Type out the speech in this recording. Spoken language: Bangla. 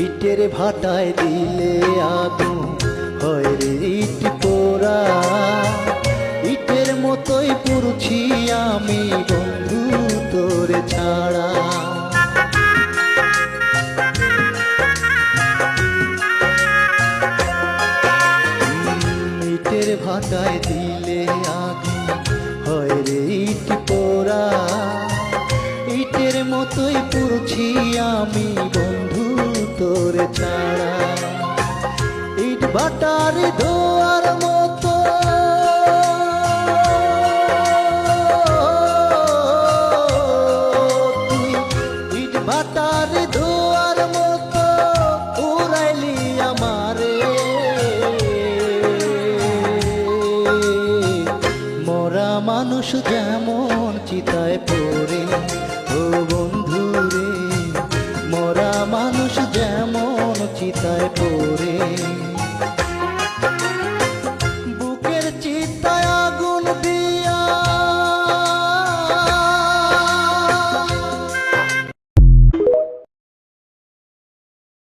ইটের ভাটায় দিলে আগুন হয় রে ইট পোড়া। ইটের মতোই পুরছি আমি বন্ধু তোরে ছাড়া। ইটের ভাটায় দিলে আগুন হয় রে ইট পোড়া। ইটের মতোই পুরছি আমি বন্ধু তোরে ছাড়া। ইট ভাটার ধোয়ার মতো তুই, ইট ভাটার ধোয়ার মতো উড়াইলি আমারে। মরা মানুষ যেমন চিতায় পড়ে ও বন্ধু রে, মরা মানুষ যেমন চিতায় পড়ে